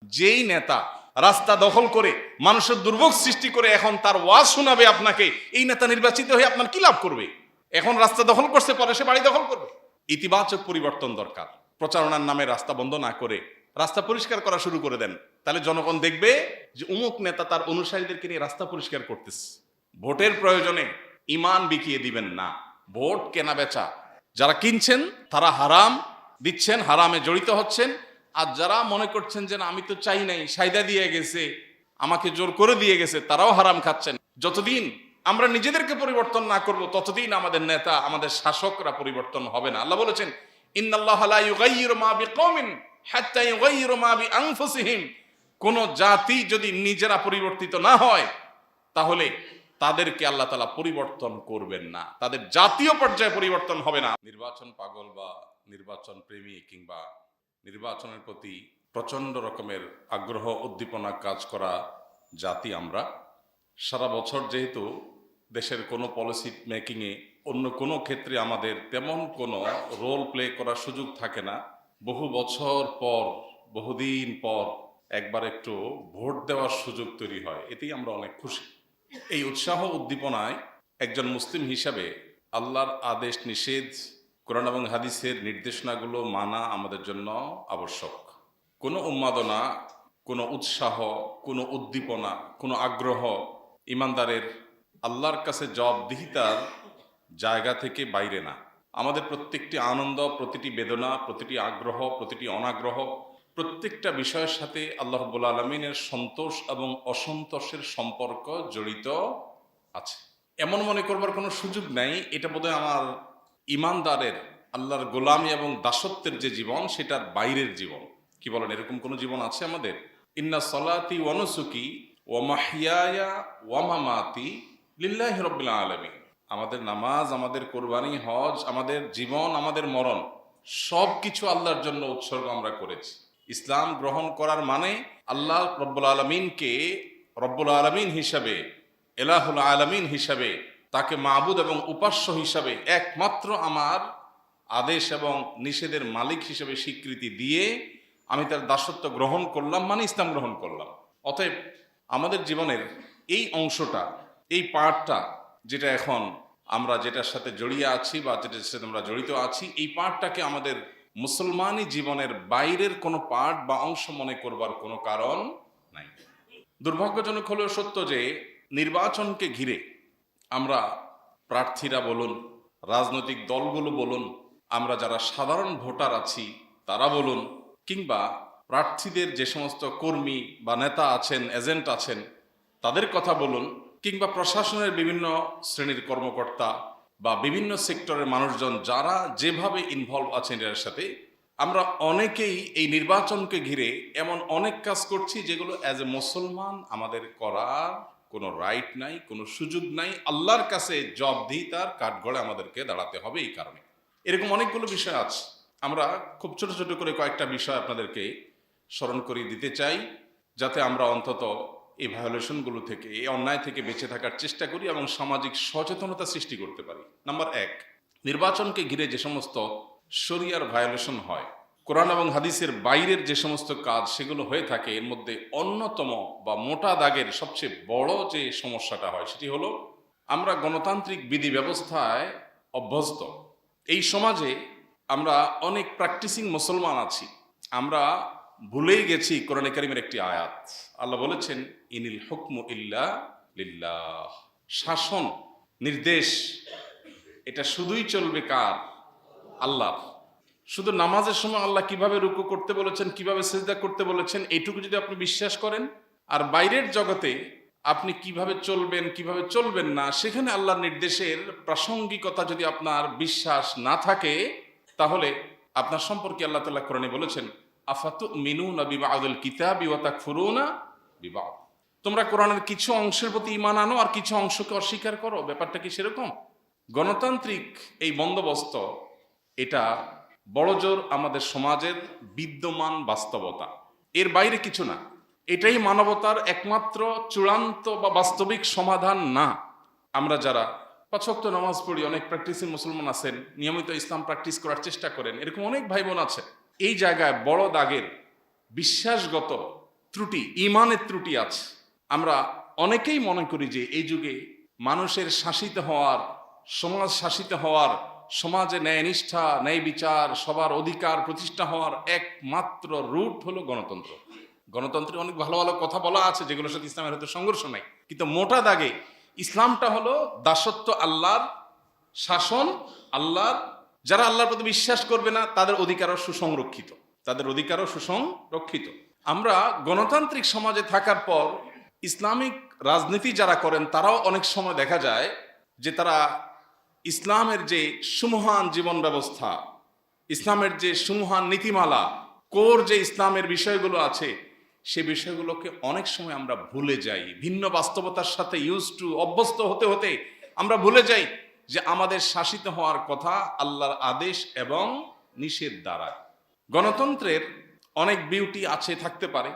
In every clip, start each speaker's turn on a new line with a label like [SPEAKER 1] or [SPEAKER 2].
[SPEAKER 1] যেই নেতা রাস্তা দখল করে মানুষের দুর্ভোগ সৃষ্টি করে এখন তার ওয়াজ শোনাবে আপনাকে, এই নেতা নির্বাচিত হয়ে আপনার কি লাভ করবে? এখন রাস্তা দখল করছে, পরে সে বাড়ি দখল করবে। ইতিবাচক পরিবর্তন দরকার। প্রচারণার নামে রাস্তা বন্ধ না করে রাস্তা পরিষ্কার করা শুরু করে দেন, তাহলে জনগণ দেখবে যে অমুক নেতা তার অনুসারীদেরকে নিয়ে রাস্তা পরিষ্কার করতেছে। ভোটের প্রয়োজনে ইমান বিকিয়ে দিবেন না। ভোট কেনা বেচা, যারা কিনছেন তারা হারাম দিচ্ছেন, হারামে জড়িত হচ্ছেন। আর যারা মনে করছেন যে না আমি তো চাই নাই, সাইদা দিয়ে গেছে, আমাকে জোর করে দিয়ে গেছে, তারাও হারাম খাচ্ছেন। যতদিন আমরা নিজেদেরকে পরিবর্তন না করব ততদিন আমাদের নেতা, আমাদের শাসকরা পরিবর্তন হবে না। আল্লাহ বলেছেন, ইন্নাল্লাহা লা ইউগাইয়িরু মা বিকওমিন হাত্তা ইউগাইয়িরু মা বিআনফুসিহিম। কোন জাতি যদি নিজেরা পরিবর্তিত না হয় তাহলে তাদেরকে আল্লাহ তাআলা পরিবর্তন করবেন না, তাদের জাতীয় পর্যায়ে পরিবর্তন হবে না। নির্বাচন পাগল বা নির্বাচন প্রেমী কিংবা নির্বাচনের প্রতি প্রচন্ড রকমের আগ্রহ উদ্দীপনা কাজ করা জাতি আমরা। সারা বছর যেহেতু দেশের কোনো পলিসি মেকিংয়ে অন্য কোনো ক্ষেত্রে আমাদের তেমন কোনো রোল প্লে করার সুযোগ থাকে না, বহু বছর পর, বহুদিন পর একবার একটু ভোট দেওয়ার সুযোগ তৈরি হয়, এতেই আমরা অনেক খুশি। এই উৎসাহ উদ্দীপনায় একজন মুসলিম হিসাবে আল্লাহর আদেশ নিষেধ, কোরআন এবং হাদিসের নির্দেশনাগুলো মানা আমাদের জন্য আবশ্যক। কোনো উন্মাদনা, কোনো উৎসাহ, কোনো উদ্দীপনা, কোনো আগ্রহ ইমানদারের আল্লাহর কাছে জবাবদিহিতার জায়গা থেকে বাইরে না। আমাদের প্রত্যেকটি আনন্দ, প্রতিটি বেদনা, প্রতিটি আগ্রহ, প্রতিটি অনাগ্রহ, প্রত্যেকটা বিষয়ের সাথে আল্লাহ রাব্বুল আলামিনের সন্তোষ এবং অসন্তোষের সম্পর্ক জড়িত আছে। এমন মনে করবার কোনো সুযোগ নাই এটা বোধহয় আমার ইমানদারের আল্লাহর গোলামি এবং দাসত্বের যে জীবন সেটার বাইরের জীবন। কি বলেন, এরকম কোনো জীবন আছে আমাদের? ইন্না সলাতি ওয়া নুসুকি ওয়া মাহইয়ায়া ওয়া মামাতি লিল্লাহি রাব্বিল আলামিন। আমাদের নামাজ, আমাদের কোরবানি, হজ, আমাদের জীবন, আমাদের মরণ সব কিছু আল্লাহর জন্য উৎসর্গ আমরা করেছি। ইসলাম গ্রহণ করার মানে আল্লাহ রব্বুল আলমিনকে রব্বুল আলমিন হিসাবে, এলাহুল আলমিন হিসাবে, তাকে মাবুদ এবং উপাস্য হিসাবে, একমাত্র আমার আদেশ এবং নিষেধের মালিক হিসেবে স্বীকৃতি দিয়ে আমি তার দাসত্ব গ্রহণ করলাম, মানে ইসলাম গ্রহণ করলাম। অতএব আমাদের জীবনের এই অংশটা, এই পার্টটা, যেটা এখন আমরা যেটার সাথে জড়িয়ে আছি বা যেটার সাথে আমরা জড়িত আছি, এই পার্টটাকে আমাদের মুসলমানি জীবনের বাইরের কোনো পার্ট বা অংশ মনে করবার কোনো কারণ নাই। দুর্ভাগ্যজনক হলেও সত্য যে নির্বাচনকে ঘিরে আমরা প্রার্থীরা বলুন, রাজনৈতিক দলগুলো বলুন, আমরা যারা সাধারণ ভোটার আছি তারা বলুন, কিংবা প্রার্থীদের যে সমস্ত কর্মী বা নেতা আছেন, এজেন্ট আছেন, তাদের কথা বলুন, কিংবা প্রশাসনের বিভিন্ন শ্রেণীর কর্মকর্তা বা বিভিন্ন সেক্টরের মানুষজন যারা যেভাবে ইনভলভ আছেন এর সাথে, আমরা অনেকেই এই নির্বাচনকে ঘিরে এমন অনেক কাজ করছি যেগুলো অ্যাজ এ মুসলমান আমাদের করার কোনো রাইট নাই, কোনো সুযোগ নাই। আল্লাহর কাছে জবাবদিহিতার কাঠগড়ে আমাদেরকে দাঁড়াতে হবে। এই কারণে এরকম অনেকগুলো বিষয় আছে। আমরা খুব ছোট ছোট করে কয়েকটা বিষয় আপনাদেরকে স্মরণ করিয়ে দিতে চাই, যাতে আমরা অন্তত এই ভায়োলেশনগুলো থেকে, এই অন্যায় থেকে বেঁচে থাকার চেষ্টা করি এবং সামাজিক সচেতনতা সৃষ্টি করতে পারি। নাম্বার 1, নির্বাচনকে ঘিরে যে সমস্ত শরিয়ার ভায়োলেশন হয়, কোরআন এবং হাদিসের বাইরের যে সমস্ত কাজ সেগুলো হয়ে থাকে, এর মধ্যে অন্যতম বা মোটা দাগের সবচেয়ে বড় যে সমস্যাটা হয় সেটি হলো আমরা গণতান্ত্রিক বিধি ব্যবস্থায় অভ্যস্ত। এই সমাজে আমরা অনেক প্র্যাকটিসিং মুসলমান আছি, আমরা ভুলেই গেছি কোরআনে কারীমের একটি আয়াত। আল্লাহ বলেছেন, ইনিল হুকমু ইল্লা লিল্লাহ। শাসন, নির্দেশ, এটা শুধুই চলবে কার? আল্লাহ। শুধু নামাজের সময় আল্লাহ কিভাবে রুকু করতে বলেছেন, কিভাবে সিজদা করতে বলেছেন, এইটুকু যদি আপনি বিশ্বাস করেন, আর বাইরের জগতে আপনি কিভাবে চলবেন, কিভাবে চলবেন না, সেখানে আল্লাহর নির্দেশের প্রাসঙ্গিকতা যদি আপনার বিশ্বাস না থাকে, তাহলে আপনার সম্পর্কে আল্লাহ তাআলা কোরআনে বলেছেন, আফাতুমিনুনা বিবাদিল কিতাবি ওয়া তাকফুরুনা বিবাদ। তোমরা কোরআনের কিছু অংশের প্রতি ঈমান আনো আর কিছু অংশকে অস্বীকার করো। ব্যাপারটা কি সেরকম? গণতান্ত্রিক এই বন্দোবস্ত, এটা বড়জোর আমাদের সমাজের বিদ্যমান বাস্তবতা, এর বাইরে কিছু না। এটাই মানবতার একমাত্র চূড়ান্ত বা বাস্তবিক সমাধান না। আমরা যারা 5 ওয়াক্ত নামাজ পড়ি, অনেক প্র্যাকটিসিং মুসলমান আছেন, নিয়মিত ইসলাম প্র্যাকটিস করার চেষ্টা করেন, এরকম অনেক ভাই বোন আছে। এই জায়গায় বড় দাগের বিশ্বাসগত ত্রুটি, ইমানের ত্রুটি আছে। আমরা অনেকেই মনে করি যে এই যুগে মানুষের শাসিত হওয়ার, সমাজ শাসিত হওয়ার, সমাজে ন্যায় নিষ্ঠা, ন্যায় বিচার, সবার অধিকার প্রতিষ্ঠা হওয়ার একমাত্র রুট হলো গণতন্ত্র। গণতন্ত্রে অনেক ভালো ভালো কথা বলা আছে যেগুলোর সাথে ইসলামের হয়তো সংঘর্ষ নাই, কিন্তু মোটা দাগে ইসলামটা হলো দাসত্ব, আল্লাহর শাসন, আল্লাহর, যারা আল্লাহর প্রতি বিশ্বাস করবে না তাদের অধিকারও সুসংরক্ষিত, তাদের অধিকারও সুসংরক্ষিত। আমরা গণতান্ত্রিক সমাজে থাকার পর ইসলামিক রাজনীতি যারা করেন তারাও অনেক সময় দেখা যায় যে তারা ইসলামের যে সুমহান জীবন ব্যবস্থা, ইসলামের যে সুমহান নীতিমালা, কোর যে ইসলামের বিষয়গুলো আছে, সে বিষয়গুলোকে অনেক সময় আমরা ভুলে যাই। ভিন্ন বাস্তবতার সাথে অভ্যস্ত হতে হতে আমরা ভুলে যাই যে আমাদের শাসিত হওয়ার কথা আল্লাহর আদেশ এবং নিষেধ দ্বারা। গণতন্ত্রের অনেক বিউটি আছে, থাকতে পারে।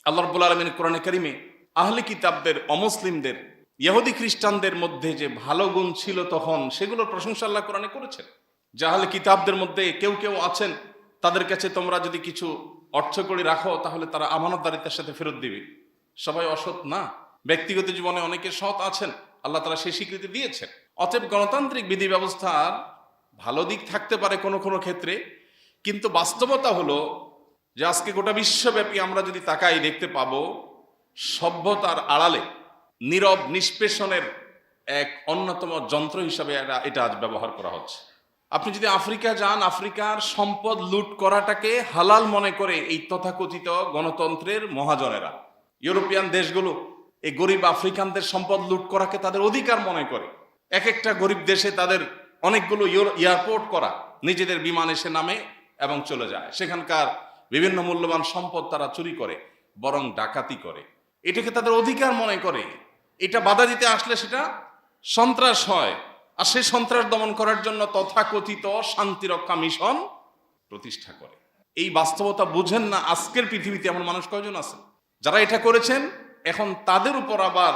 [SPEAKER 1] আল্লাহ রাব্বুল আলামিন কোরআনে কারিমে আহলে কিতাবদের, অমুসলিমদের, ইহুদি খ্রিস্টানদের মধ্যে যে ভালো গুণ ছিল তখন, সেগুলোর প্রশংসা আল্লাহ কোরআনে করেছেন। যে আহলে কিতাবদের মধ্যে কেউ কেউ আছেন, তাদের কাছে তোমরা যদি কিছু অর্থ করে রাখো তাহলে তারা আমানতদারিতার সাথে ফেরত দিবে। সবাই অসৎ না, ব্যক্তিগত জীবনে অনেকে সৎ আছেন, আল্লাহ তাআলা সেই স্বীকৃতি দিয়েছেন। অতএব গণতান্ত্রিক বিধি ব্যবস্থার ভালো দিক থাকতে পারে কোনো কোনো ক্ষেত্রে, কিন্তু বাস্তবতা হলো যে আজকে গোটা বিশ্বব্যাপী আমরা যদি তাকাই দেখতে পাবো সভ্যতার আড়ালে নীরব নিষ্পেষণের এক অন্যতম যন্ত্র হিসাবে এটা আজ ব্যবহার করা হচ্ছে। আপনি যদি আফ্রিকা যান, আফ্রিকার সম্পদ লুট করাটাকে হালাল মনে করে এই তথাকথিত গণতন্ত্রের মহাজনেরা, ইউরোপিয়ান দেশগুলো এই গরিব আফ্রিকানদের সম্পদ লুট করাকে তাদের অধিকার মনে করে। এক একটা গরিব দেশে তাদের অনেকগুলো এয়ারপোর্ট করা, নিজেদের বিমান এসে নামে এবং চলে যায়, সেখানকার বিভিন্ন মূল্যবান সম্পদ তারা চুরি করে, বরং ডাকাতি করে। এটাকে তাদের অধিকার মনে করে। এটা বাধা দিতে আসলে সেটা সন্ত্রাস হয়, আর সেই সন্ত্রাস দমন করার জন্য তথাকথিত শান্তিরক্ষা মিশন প্রতিষ্ঠা করে। এই বাস্তবতা বুঝেন না আজকের পৃথিবীতে এমন মানুষ কয়জন আছে যারা এটা করেছেন। এখন তাদের উপর আবার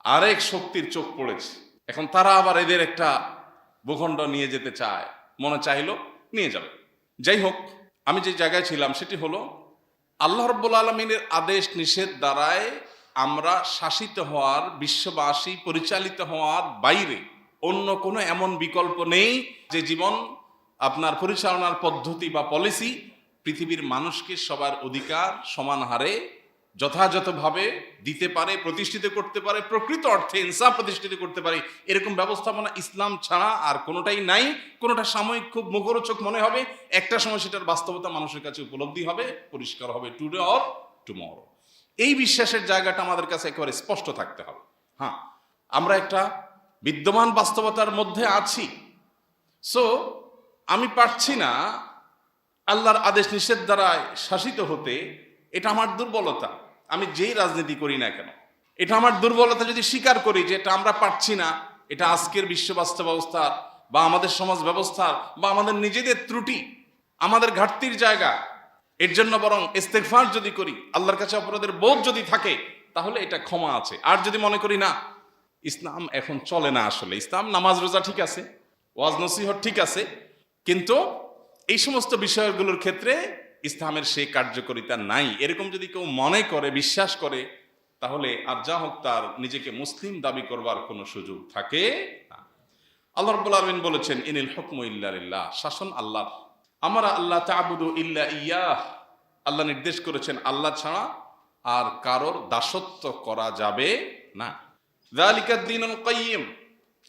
[SPEAKER 1] আরেক শক্তির চোখ পড়েছে, এখন তারা আবার এদের একটা ভূখণ্ড নিয়ে যেতে চায়, মনে চাইলো নিয়ে যাবে। যাই হোক, আমি যে জায়গায় ছিলাম সেটি হলো আল্লাহ রাব্বুল আলামিনের আদেশ নিষেধ দ্বারায় আমরা শাসিত হওয়ার, বিশ্ববাসী পরিচালিত হওয়ার বাইরে অন্য কোনো এমন বিকল্প নেই যে জীবন আপনার পরিচালনার পদ্ধতি বা পলিসি পৃথিবীর মানুষকে সবার অধিকার সমান হারে যথাযথভাবে দিতে পারে, প্রতিষ্ঠিত করতে পারে, প্রকৃত অর্থে ইনসাফ প্রতিষ্ঠিত করতে পারে। এরকম ব্যবস্থাপনা ইসলাম ছাড়া আর কোনোটাই নাই। কোনোটা সাময়িক খুব মুখরোচক মনে হবে, একটা সময় সেটার বাস্তবতা মানুষের কাছে উপলব্ধি হবে, পরিষ্কার হবে, টুডে অর টুমরো। এই বিশ্বাসের জায়গাটা আমাদের কাছে একেবারে স্পষ্ট থাকতে হবে। হ্যাঁ, আমরা একটা বিদ্যমান বাস্তবতার মধ্যে আছি। সো আমি পারছি না আল্লাহর আদেশ নিষেধ দ্বারা শাসিত হতে, এটা আমার দুর্বলতা। আমি যেই রাজনীতি করি না কেন, এটা আমার দুর্বলতা যদি স্বীকার করি যে এটা আমরা পারছি না, এটা আজকের বিশ্ব বাস্তব ব্যবস্থার বা আমাদের সমাজ ব্যবস্থার বা আমাদের নিজেদের ত্রুটি, আমাদের ঘাটতির জায়গা, এর জন্য বরং ইস্তেগফার যদি করি, আল্লাহর কাছে অপরাধের বোধ যদি থাকে, তাহলে এটা ক্ষমা আছে। আর যদি মনে করি না, ইসলাম এখন চলে না, আসলে ইসলাম নামাজ রোজা ঠিক আছে, ওয়াজ নসিহত ঠিক আছে, কিন্তু এই সমস্ত বিষয়গুলোর ক্ষেত্রে ইসলামের সেই কার্যকারিতা নাই, এরকম যদি কেউ মনে করে, বিশ্বাস করে, তাহলে আর যা হোক তার নিজেকে মুসলিম দাবি করবার কোনো সুযোগ থাকে না। আল্লাহ রাব্বুল আলামিন বলেছেন, ইনিল হুকমু ইল্লা লিল্লাহ, শাসন আল্লাহর। আমরা আল্লাহ তা'বুদু ইল্লা ইয়াহ, আল্লাহ নির্দেশ করেছেন আল্লাহ ছাড়া আর কারোর দাসত্ব করা যাবে না। যালিকাদ দীনুল কাইয়্যিম,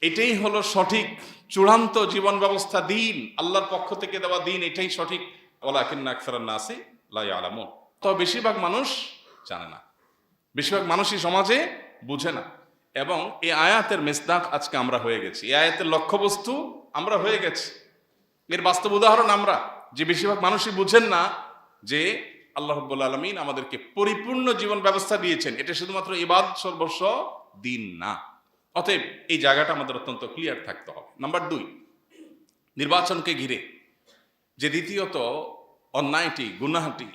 [SPEAKER 1] এটাই হলো সঠিক চূড়ান্ত জীবন ব্যবস্থা, দিন, আল্লাহর পক্ষ থেকে দেওয়া দিন, এটাই সঠিক। ওয়ালাকিন্না আকসারান নাসি লা ইয়ালামুন, তবে বেশিরভাগ মানুষ জানে না, বেশিরভাগ মানুষই সমাজে বুঝে না। এবং এই আয়াতের মিসদাক আজকে আমরা হয়ে গেছি, এই আয়াতের লক্ষ্যবস্তু আমরা হয়ে গেছি। এর বাস্তব উদাহরণ আমরা, যে বেশিরভাগ মানুষই বুঝেন না যে আল্লাহ রাব্বুল আলামিন আমাদেরকে পরিপূর্ণ জীবন ব্যবস্থা দিয়েছেন, এটা শুধুমাত্র ইবাদত সর্বস্ব দিন না। অতএব এই জায়গাটা আমাদের অত্যন্ত ক্লিয়ার থাকতে হবে। নাম্বার 2, নির্বাচনকে ঘিরে যে দ্বিতীয়ত অন্যায়টি, গুনাহটি,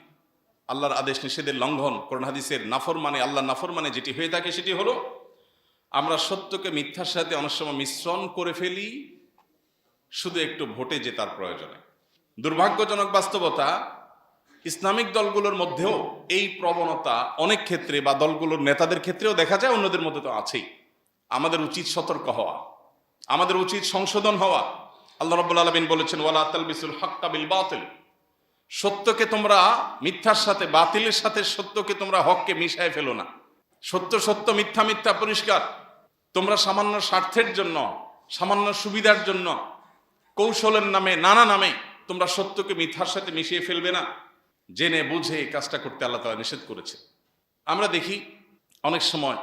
[SPEAKER 1] আল্লাহর আদেশ নিষেধের লঙ্ঘন, কোরআন হাদিসের নাফরমানে, আল্লাহর নাফরমানে যেটি হয়ে থাকে, সেটি হলো আমরা সত্যকে মিথ্যার সাথে অনেক সময় মিশ্রণ করে ফেলি শুধু একটু ভোটে জেতার প্রয়োজনে। দুর্ভাগ্যজনক বাস্তবতা, ইসলামিক দলগুলোর মধ্যেও এই প্রবণতা অনেক ক্ষেত্রে বা দলগুলোর নেতাদের ক্ষেত্রেও দেখা যায়, অন্যদের মধ্যে তো আছেই। আমাদের উচিত সতর্ক হওয়া, আমাদের উচিত সংশোধন হওয়া। আল্লাহ রাব্বুল আলামিন বলেছেন, ওয়ালা তালবিসুল হাক্কা বিল বাতিল, সত্যকে তোমরা মিথ্যার সাথে, বাতিলের সাথে সত্যকে তোমরা হককে মিশায় ফেলো না। সত্য সত্য, মিথ্যা মিথ্যা, পরিষ্কার। তোমরা সামান্য স্বার্থের জন্য, সামান্য সুবিধার জন্য, কৌশলের নামে, নানা নামে তোমরা সত্যকে মিথ্যার সাথে মিশিয়ে ফেলবে না। জেনে বুঝে এই কাজটা করতে আল্লাহ তাআলা নিষেধ করেছে। আমরা দেখি অনেক সময়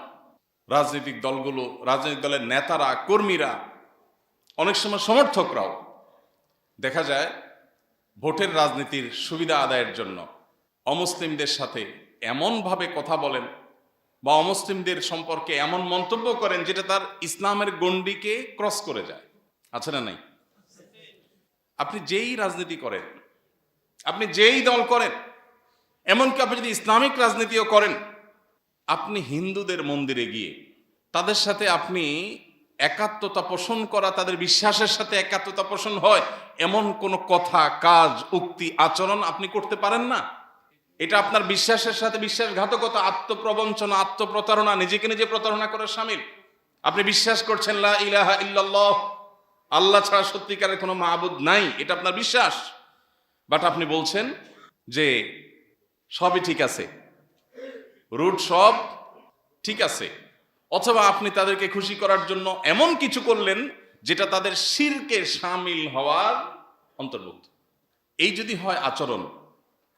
[SPEAKER 1] রাজনৈতিক দলগুলো, রাজনৈতিক দলের নেতারা, কর্মীরা, অনেক সময় সমর্থকরাও দেখা যায় ভোটের রাজনীতির সুবিধা আদায়ের জন্য অমুসলিমদের সাথে এমনভাবে কথা বলেন বা অমুসলিমদের সম্পর্কে এমন মন্তব্য করেন যেটা তার ইসলামের গণ্ডিকে ক্রস করে যায়। আছে না নাই? আপনি যেই রাজনীতি করেন, আপনি যেই দল করেন, এমনকি আপনি যদি ইসলামিক রাজনীতিও করেন, আপনি হিন্দুদের মন্দিরে গিয়ে তাদের সাথে আপনি একাত্মতা পোষণ করা, তাদের বিশ্বাসের সাথে একাত্মতা পোষণ হয় এমন কোনো কথা, কাজ, উক্তি, আচরণ আপনি করতে পারেন না। এটা আপনার বিশ্বাসের সাথে বিশ্বাসঘাতকতা, আত্মপ্রবঞ্চনা, আত্মপ্রতারণা, নিজেকে নিজে প্রতারণা করার শামিল। আপনি বিশ্বাস করছেন লা ইলাহা ইল্লাল্লাহ, আল্লাহ ছাড়া সত্যিকারের কোনো মাবুদ নাই, এটা আপনার বিশ্বাস। বাট আপনি বলছেন যে সবই ঠিক আছে, রুট সব ঠিক আছে। অথবা আপনি তাদেরকে খুশি করার জন্য এমন কিছু করলেন যেটা তাদের শিরকে শামিল হওয়ার অন্তর্ভুক্ত। এই যদি হয় আচরণ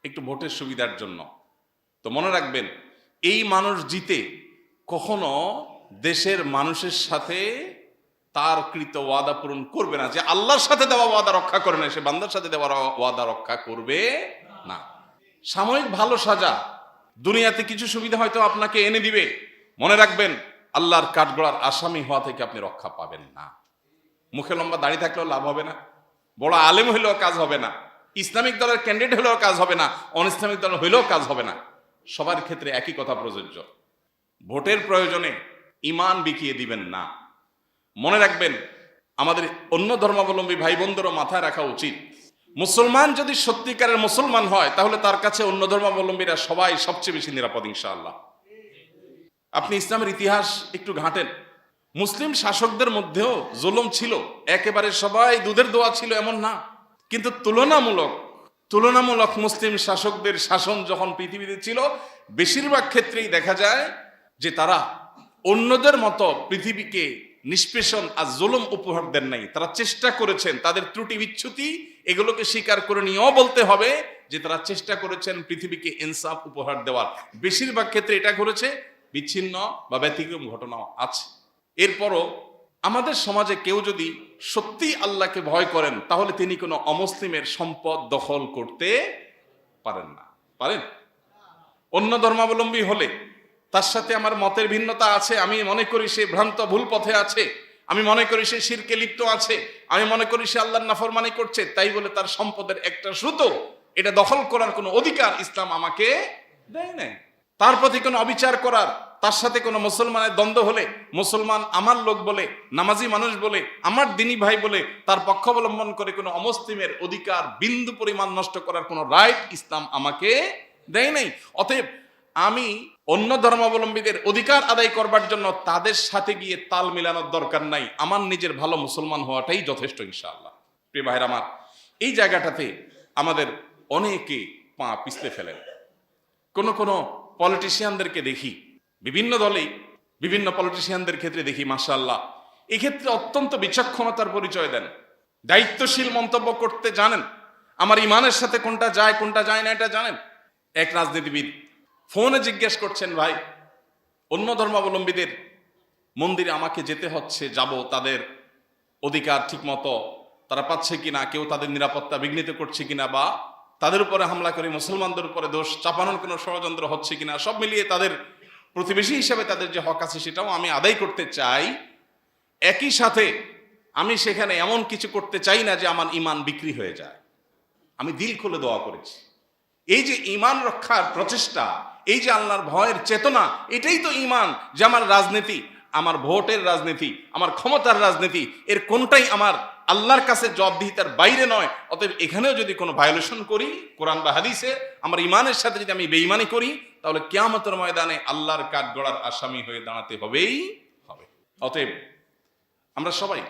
[SPEAKER 1] একটু ভোটের সুবিধার জন্য, তো মনে রাখবেন এই মানুষ জিতে কখনো দেশের মানুষের সাথে তার কৃত ওয়াদা পূরণ করবে না। যে আল্লাহর সাথে দেওয়া ওয়াদা রক্ষা করে না, সে বান্দার সাথে দেওয়া ওয়াদা রক্ষা করবে না। সাময়িক ভালো সাজা, দুনিয়াতে কিছু সুবিধা হয়তো আপনাকে এনে দিবে, মনে রাখবেন আল্লাহর কাঠগড়ার আসামি হওয়া থেকে আপনি রক্ষা পাবেন না। মুখে লম্বা দাড়ি থাকলেও লাভ হবে না, বড় আলেম হইলেও কাজ হবে না, ইসলামিক দলের ক্যান্ডিডেট হলেও কাজ হবে না, অন ইসলামিক দল হইলেও কাজ হবে না। সবার ক্ষেত্রে একই কথা প্রযোজ্য। ভোটের প্রয়োজনে ঈমান বিকিয়ে দিবেন না। মনে রাখবেন আমাদের অন্য ধর্মাবলম্বী ভাই বোনদেরও মাথায় রাখা উচিত, মুসলমান যদি সত্যিকারের মুসলমান হয় তাহলে তার কাছে অন্য ধর্মাবলম্বীরা সবাই সবচেয়ে বেশি নিরাপদ ইনশাআল্লাহ। আপনি ইসলামের ইতিহাস একটু ঘাঁটেন, মুসলিম শাসকদের মধ্যেও জুলুম ছিল, একেবারে সবাই দুধের দোয়া ছিল এমন না। কিন্তু তুলনামূলক মুসলিম শাসকদের শাসন যখন পৃথিবীতে ছিল, বেশিরভাগ ক্ষেত্রেই দেখা যায় যে তারা অন্যদের মতো পৃথিবীকে নিষ্পেষণ আর জুলুম উপহার দেন নাই। তারা চেষ্টা করেছেন, তাদের ত্রুটি বিচ্যুতি এগুলোকে স্বীকার করে নিয়েও বলতে হবে যে তারা চেষ্টা করেছেন পৃথিবীকে ইনসাফ উপহার দেওয়ার। বেশিরভাগ ক্ষেত্রে এটা ঘটেছে, বিচ্ছিন্ন বা ব্যতিক্রম ঘটনাও আছে। এরপরও আমাদের সমাজে কেউ যদি সত্যি আল্লাহকে ভয় করেন তাহলে তিনি কোনো অমুসলিমের সম্পদ দখল করতে পারেন না। পারেন? অন্য ধর্মাবলম্বী হলে তার সাথে আমার মতের ভিন্নতা আছে, আমি মনে করি সে ভ্রান্ত ভুল পথে আছে, আমি মনে করি সে শিরকে লিপ্ত আছে, আমি মনে করি সে আল্লাহর নাফরমানি করছে, তাই বলে তার সম্পদের একটা সুতো এটা দখল করার কোনো অধিকার ইসলাম আমাকে দেয় নাই। তার প্রতি কোনো অবিচার করার, তার সাথে কোনো মুসলমানের দ্বন্দ্ব হলে মুসলমান আমার লোক বলে, নামাজি মানুষ বলে, আমার দিনী ভাই বলে তার পক্ষ অবলম্বন করে কোনো অমুসলিমের অধিকার বিন্দু পরিমাণ নষ্ট করার কোনো রাইট ইসলাম আমাকে দেয় নাই। অতএব আমি অন্য ধর্মাবলম্বীদের অধিকার আদায় করবার জন্য তাদের সাথে গিয়ে তাল মিলানোর দরকার নাই, আমার নিজের ভালো মুসলমান হওয়াটাই যথেষ্ট ইনশাআল্লাহ। প্রিয় ভাইরা আমার, এই জায়গাটাতে আমাদের অনেকে পা পিছলে ফেলেন। কোনো পলিটিশিয়ানদেরকে দেখি, বিভিন্ন দলেই বিভিন্ন পলিটিশিয়ানদের ক্ষেত্রে দেখি মাশাআল্লাহ এই ক্ষেত্রে অত্যন্ত বিচক্ষণতার পরিচয় দেন, দায়িত্বশীল মন্তব্য করতে জানেন, আমার ইমানের সাথে কোনটা যায় কোনটা যায় না এটা জানেন। এক রাজনীতিবিদ ফোনে জিজ্ঞেস করছেন, ভাই অন্য ধর্মাবলম্বীদের মন্দিরে আমাকে যেতে হচ্ছে, যাব, তাদের অধিকার ঠিক মতো তারা পাচ্ছে কিনা, কেউ তাদের নিরাপত্তা বিঘ্নিত করছে কিনা, বা তাদের উপরে হামলা করে মুসলমানদের উপরে দোষ চাপানোর কোনো ষড়যন্ত্র হচ্ছে কিনা, সব মিলিয়ে তাদের প্রতিবেশী হিসেবে তাদের যে হক আছে সেটাও আমি আদায় করতে চাই। একই সাথে আমি সেখানে এমন কিছু করতে চাই না যে আমার ঈমান বিক্রি হয়ে যায়। আমি দিল খুলে দোয়া করেছি। এই যে ঈমান রক্ষার প্রচেষ্টা, এই যে আল্লাহর ভয়ের চেতনা, এটাই তো ঈমান। যে আমার রাজনীতি, আমার ভোটের রাজনীতি, আমার ক্ষমতার রাজনীতি, এর কোনটাই আমার আল্লাহর কাছে জবাবদিহিতার বাইরে নয়। অতএব এখানেও যদি কোনো ভায়োলেশন করি কোরআন বা হাদিসে, আমার ইমানের সাথে যদি আমি বেঈমানি করি, তাহলে কিয়ামতের ময়দানে আল্লাহর কাঠগড়ার আসামি হয়ে দাঁড়াতে হবেই হবে। অতএব আমরা সবাই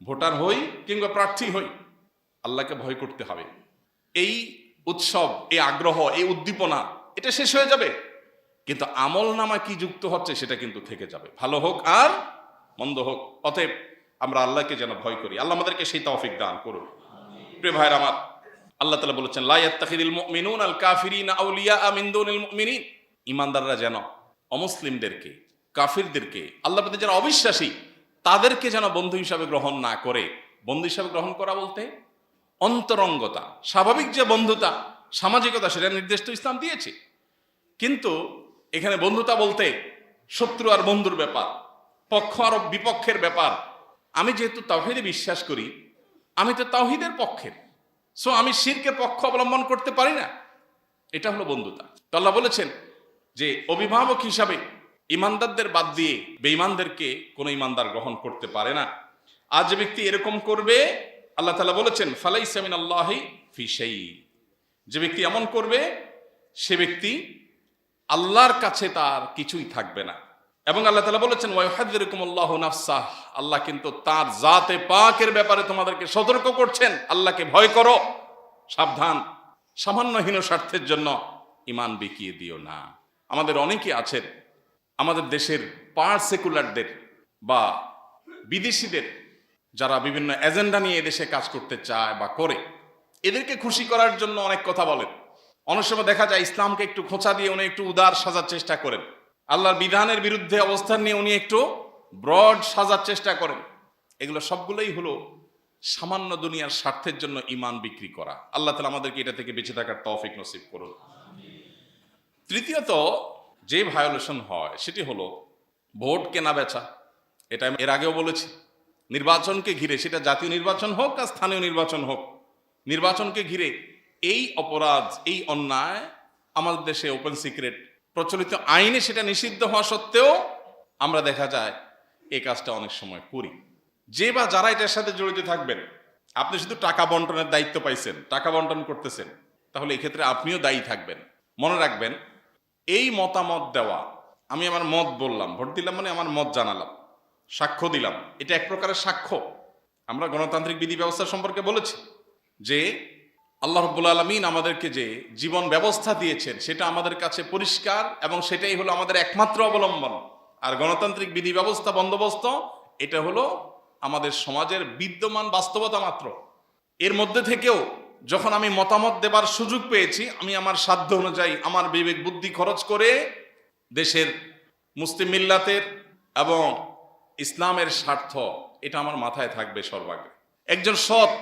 [SPEAKER 1] ভোটার হই কিংবা প্রার্থী হই, আল্লাহকে ভয় করতে হবে। এই উৎসব, এই আগ্রহ, এই উদ্দীপনা এটা শেষ হয়ে যাবে, কিন্তু আমল নামা কি যুক্ত হচ্ছে সেটা কিন্তু থেকে যাবে, ভালো হোক আর মন্দ হোক। অতএব আমরা আল্লাহকে যেন ভয় করি, আল্লাহ আমাদেরকে সেই তৌফিক দান করুন। প্রিয় ভাইরা আমার, আল্লাহ তাআলা বলেছেন লা ইয়াত্তাখিযুল মুমিনুনা আল কাফিরিনা আউলিয়া মিন দুনিল মুমিনিন। ঈমানদাররা যেন অমুসলিমদেরকে, কাফিরদেরকে, আল্লাহর প্রতি যারা অবিশ্বাসী তাদেরকে যেন বন্ধু হিসাবে গ্রহণ না করে। বন্ধু হিসাবে গ্রহণ করা বলতে অন্তরঙ্গতা, স্বাভাবিক যে বন্ধুতা, সামাজিকতা, সেটা নির্দেশ তো ইসলাম দিয়েছে। কিন্তু এখানে বন্ধুতা বলতে শত্রু আর বন্ধুর ব্যাপার, পক্ষ আর বিপক্ষের ব্যাপার। আমি যেহেতু তাওহীদে বিশ্বাস করি, আমি তো তাওহীদের পক্ষের, সো আমি শিরকের পক্ষ অবলম্বন করতে পারি না। এটা হলো বন্ধুতা। তো আল্লাহ বলেছেন যে অভিভাবক হিসাবে ইমানদারদের বাদ দিয়ে বেঈমানদেরকে কোনো ইমানদার গ্রহণ করতে পারে না। আর যে ব্যক্তি এরকম করবে, আল্লাহ তাআলা বলেছেন ফালাইসা মিনাল্লাহি ফি শাই। যে ব্যক্তি এমন করবে সে ব্যক্তি আল্লাহর কাছে তার কিছুই থাকবে না। এবং আল্লাহ তাআলা বলেছেন ওয়া ইউহাযযিরুকুমুল্লাহু নাফসাহ। আল্লাহ কিন্তু তার জাতে পাকের ব্যাপারে তোমাদেরকে সতর্ক করছেন, আল্লাহকে ভয় করো, সাবধান, সামান্য হীন স্বার্থের জন্য ঈমান বিকিয়ে দিও না। আমাদের অনেকে আছেন, আমাদের দেশের পার সেকুলারদের বা বিদেশিদের যারা বিভিন্ন এজেন্ডা নিয়ে এদেশে কাজ করতে চায় বা করে, এদেরকে খুশি করার জন্য অনেক কথা বলেন। অনেক সময় দেখা যায় ইসলামকে একটু খোঁচা দিয়ে উনি একটু উদার সাজার চেষ্টা করেন, আল্লাহর বিধানের বিরুদ্ধে অবস্থান নিয়ে উনি একটু ব্রড সাজার চেষ্টা করেন। এগুলো সবগুলোই হলো সামান্য দুনিয়ার স্বার্থের জন্য ঈমান বিক্রি করা। আল্লাহ তাআলা আমাদেরকে এটা থেকে বেঁচে থাকার তৌফিক নসিব করুন। তৃতীয়ত যে ভায়োলেশন হয় সেটি হলো ভোট কেনা বেচা। এটা আমি এর আগেও বলেছি। নির্বাচনকে ঘিরে, সেটা জাতীয় নির্বাচন হোক আর স্থানীয় নির্বাচন হোক, নির্বাচনকে ঘিরে এই অপরাধ, এই অন্যায় আমাদের দেশে ওপেন সিক্রেট। প্রচলিত আইনে সেটা নিষিদ্ধ হওয়া সত্ত্বেও আমরা দেখা যায় এই কাজটা অনেক সময় করি। যে বা যারা এটার সাথে জড়িত থাকবেন, আপনি শুধু টাকা বন্টনের দায়িত্ব পাইছেন, টাকা বন্টন করতেছেন, তাহলে এক্ষেত্রে আপনিও দায়ী থাকবেন। মনে রাখবেন, এই মতামত দেওয়া, আমি আমার মত বললাম, ভোট দিলাম মানে আমার মত জানালাম, সাক্ষ্য দিলাম, এটা এক প্রকারের সাক্ষ্য। আমরা গণতান্ত্রিক বিধি ব্যবস্থা সম্পর্কে বলেছি যে আল্লাহ রাব্বুল আলামিন আমাদেরকে যে জীবন ব্যবস্থা দিয়েছেন সেটা আমাদের কাছে পরিষ্কার এবং সেটাই হলো আমাদের একমাত্র অবলম্বন। আর গণতান্ত্রিক বিধি ব্যবস্থা বন্দোবস্ত এটা হলো আমাদের সমাজের বিদ্যমান বাস্তবতা মাত্র। এর মধ্যে থেকেও যখন আমি মতামত দেবার সুযোগ পেয়েছি, আমি আমার সাধ্য অনুযায়ী আমার বিবেক বুদ্ধি খরচ করে দেশের মুসলিম মিল্লাতের এবং ইসলামের স্বার্থ এটা আমার মাথায় থাকবে সর্বাগ্রে। একজন সৎ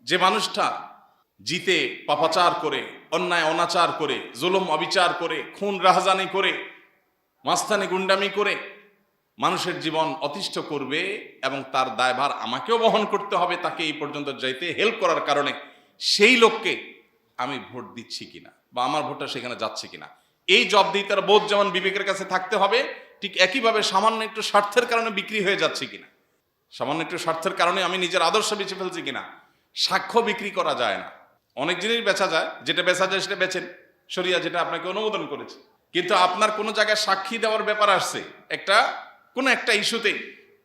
[SPEAKER 1] যে মানুষটা জিতে পাপাচার করে, অন্যায় অনাচার করে, জুলুম অবিচার করে, খুন রাহাজানি করে, মাস্তানি গুন্ডামি করে মানুষের জীবন অতিষ্ঠ করবে এবং তার দায়ভার আমাকেও বহন করতে হবে তাকে এই পর্যন্ত যাইতে হেল্প করার কারণে, সেই লোককে আমি ভোট দিচ্ছি কিনা বা আমার ভোটটা সেখানে যাচ্ছে কিনা, এই জবাবদিহিতার বোধ যেমন বিবেকের কাছে থাকতে হবে, ঠিক একইভাবে সামান্য একটু স্বার্থের কারণে বিক্রি হয়ে যাচ্ছে কিনা, সামান্য একটু স্বার্থের কারণে আমি নিজের আদর্শ বেঁচে ফেলছি কিনা। সাক্ষ্য বিক্রি করা যায় না। অনেক জিনিস বেচা যায়, যেটা বেচা যায় সেটা বেচেন, শরিয়া যেটা আপনাকে অনুমোদন করেছে। কিন্তু আপনার কোনো জায়গায় সাক্ষী দেওয়ার ব্যাপার আসছে, কোনো একটা ইস্যুতে